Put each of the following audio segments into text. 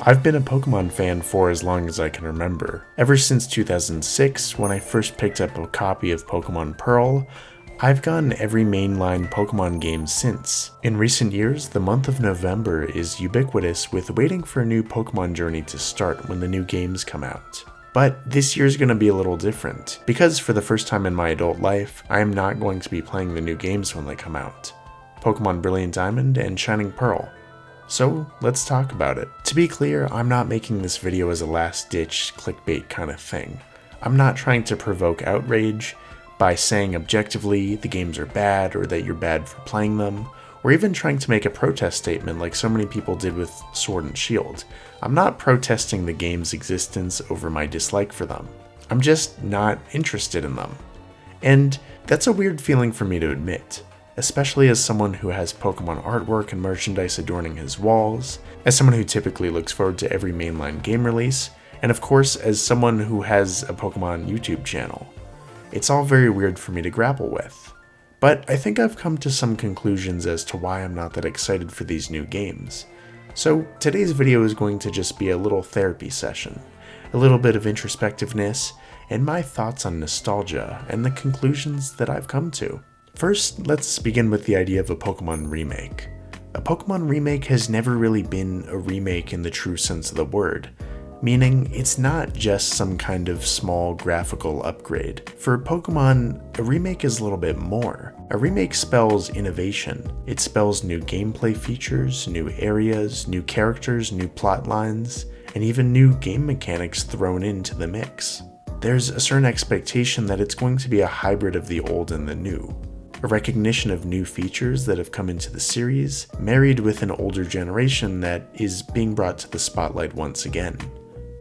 I've been a Pokemon fan for as long as I can remember. Ever since 2006, when I first picked up a copy of Pokemon Pearl, I've gotten every mainline Pokemon game since. In recent years, the month of November is ubiquitous with waiting for a new Pokemon journey to start when the new games come out. But this year's going to be a little different, because for the first time in my adult life, I am not going to be playing the new games when they come out. Pokemon Brilliant Diamond and Shining Pearl. So let's talk about it. To be clear, I'm not making this video as a last-ditch clickbait kind of thing. I'm not trying to provoke outrage by saying objectively the games are bad or that you're bad for playing them, or even trying to make a protest statement like so many people did with Sword and Shield. I'm not protesting the game's existence over my dislike for them. I'm just not interested in them. And that's a weird feeling for me to admit, especially as someone who has Pokemon artwork and merchandise adorning his walls, as someone who typically looks forward to every mainline game release, and of course as someone who has a Pokemon YouTube channel. It's all very weird for me to grapple with. But I think I've come to some conclusions as to why I'm not that excited for these new games. So today's video is going to just be a little therapy session, a little bit of introspectiveness, and my thoughts on nostalgia and the conclusions that I've come to. First, let's begin with the idea of a Pokemon remake. A Pokemon remake has never really been a remake in the true sense of the word, meaning it's not just some kind of small graphical upgrade. For Pokemon, a remake is a little bit more. A remake spells innovation. It spells new gameplay features, new areas, new characters, new plot lines, and even new game mechanics thrown into the mix. There's a certain expectation that it's going to be a hybrid of the old and the new. A recognition of new features that have come into the series, married with an older generation that is being brought to the spotlight once again.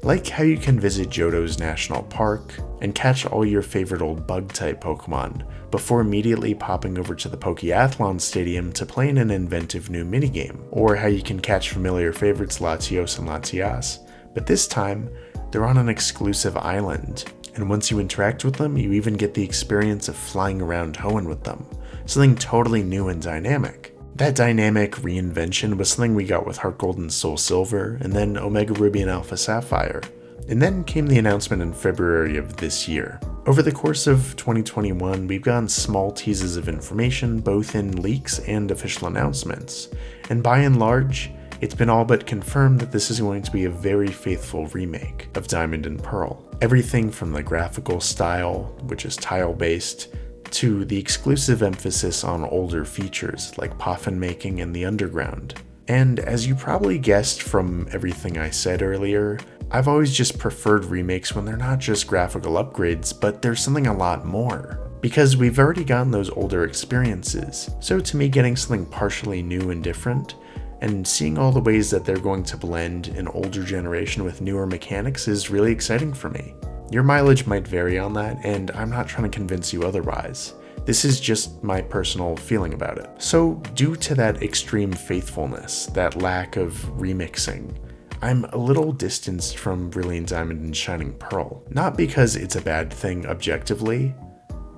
Like how you can visit Johto's National Park and catch all your favorite old bug-type Pokemon before immediately popping over to the Pokeathlon Stadium to play in an inventive new minigame, or how you can catch familiar favorites Latios and Latias, but this time, they're on an exclusive island, and once you interact with them, you even get the experience of flying around Hoenn with them, something totally new and dynamic. That dynamic reinvention was something we got with Heart Gold and Soul Silver, and then Omega Ruby and Alpha Sapphire. And then came the announcement in February of this year. Over the course of 2021, we've gotten small teases of information, both in leaks and official announcements, and by and large, it's been all but confirmed that this is going to be a very faithful remake of Diamond and Pearl. Everything from the graphical style, which is tile-based, to the exclusive emphasis on older features like poffin making and the underground. And as you probably guessed from everything I said earlier, I've always just preferred remakes when they're not just graphical upgrades, but there's something a lot more. Because we've already gotten those older experiences, so to me getting something partially new and different, and seeing all the ways that they're going to blend an older generation with newer mechanics is really exciting for me. Your mileage might vary on that, and I'm not trying to convince you otherwise. This is just my personal feeling about it. So, due to that extreme faithfulness, that lack of remixing, I'm a little distanced from Brilliant Diamond and Shining Pearl. Not because it's a bad thing objectively,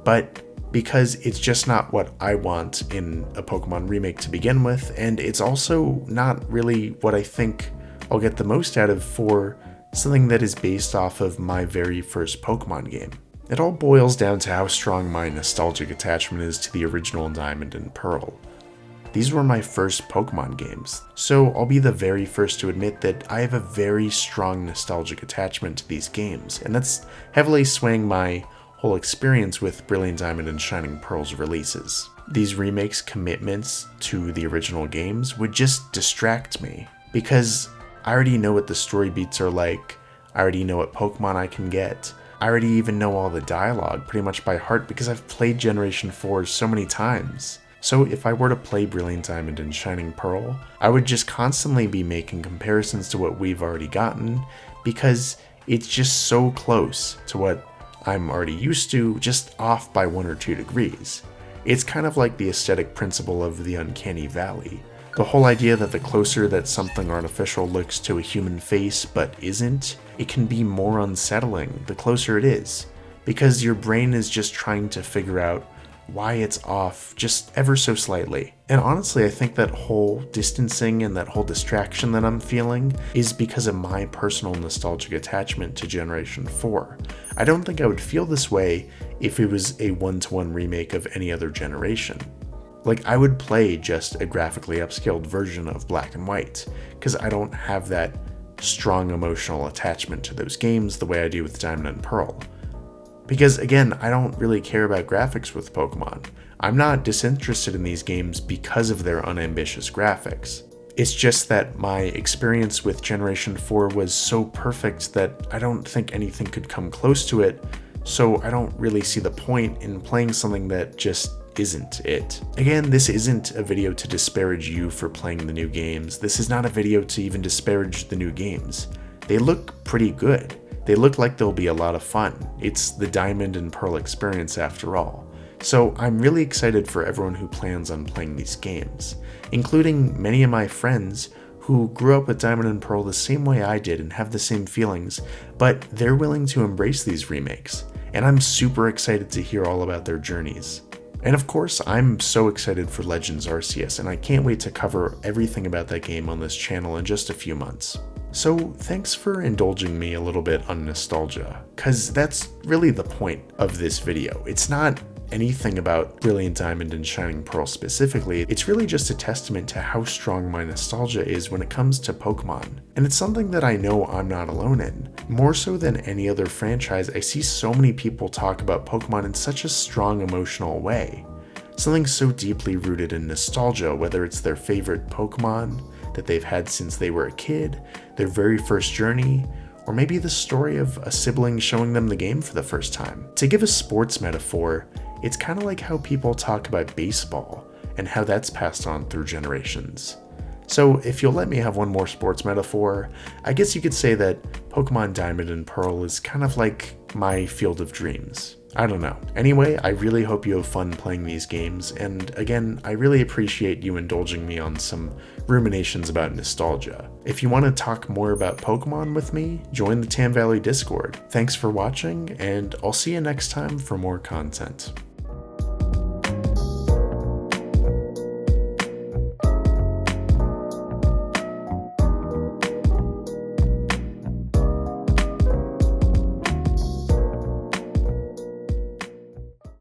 but because it's just not what I want in a Pokemon remake to begin with, and it's also not really what I think I'll get the most out of for something that is based off of my very first Pokemon game. It all boils down to how strong my nostalgic attachment is to the original Diamond and Pearl. These were my first Pokemon games, so I'll be the very first to admit that I have a very strong nostalgic attachment to these games, and that's heavily swaying my whole experience with Brilliant Diamond and Shining Pearl's releases. These remakes' commitments to the original games would just distract me, because I already know what the story beats are like, I already know what Pokemon I can get, I already even know all the dialogue pretty much by heart because I've played Generation 4 so many times. So if I were to play Brilliant Diamond and Shining Pearl, I would just constantly be making comparisons to what we've already gotten, because it's just so close to what I'm already used to, just off by 1 or 2 degrees. It's kind of like the aesthetic principle of the uncanny valley. The whole idea that the closer that something artificial looks to a human face but isn't, it can be more unsettling the closer it is, because your brain is just trying to figure out why it's off just ever so slightly. And honestly, I think that whole distancing and that whole distraction that I'm feeling is because of my personal nostalgic attachment to Generation 4. I don't think I would feel this way if it was a one-to-one remake of any other generation. Like, I would play just a graphically upscaled version of Black and White, because I don't have that strong emotional attachment to those games the way I do with Diamond and Pearl. Because again, I don't really care about graphics with Pokemon. I'm not disinterested in these games because of their unambitious graphics. It's just that my experience with Generation 4 was so perfect that I don't think anything could come close to it, so I don't really see the point in playing something that just isn't it. Again, this isn't a video to disparage you for playing the new games. This is not a video to even disparage the new games. They look pretty good. They look like they'll be a lot of fun. It's the Diamond and Pearl experience after all. So I'm really excited for everyone who plans on playing these games, including many of my friends who grew up with Diamond and Pearl the same way I did and have the same feelings, but they're willing to embrace these remakes, and I'm super excited to hear all about their journeys. And of course, I'm so excited for Legends Arceus, and I can't wait to cover everything about that game on this channel in just a few months. So thanks for indulging me a little bit on nostalgia, cause that's really the point of this video. It's not anything about Brilliant Diamond and Shining Pearl specifically, it's really just a testament to how strong my nostalgia is when it comes to Pokemon. And it's something that I know I'm not alone in. More so than any other franchise, I see so many people talk about Pokemon in such a strong emotional way. Something so deeply rooted in nostalgia, whether it's their favorite Pokemon that they've had since they were a kid, their very first journey, or maybe the story of a sibling showing them the game for the first time. To give a sports metaphor, it's kind of like how people talk about baseball and how that's passed on through generations. So if you'll let me have one more sports metaphor, I guess you could say that Pokemon Diamond and Pearl is kind of like my field of dreams. I don't know. Anyway, I really hope you have fun playing these games, and again, I really appreciate you indulging me on some ruminations about nostalgia. If you want to talk more about Pokemon with me, join the Tam Valley Discord. Thanks for watching, and I'll see you next time for more content.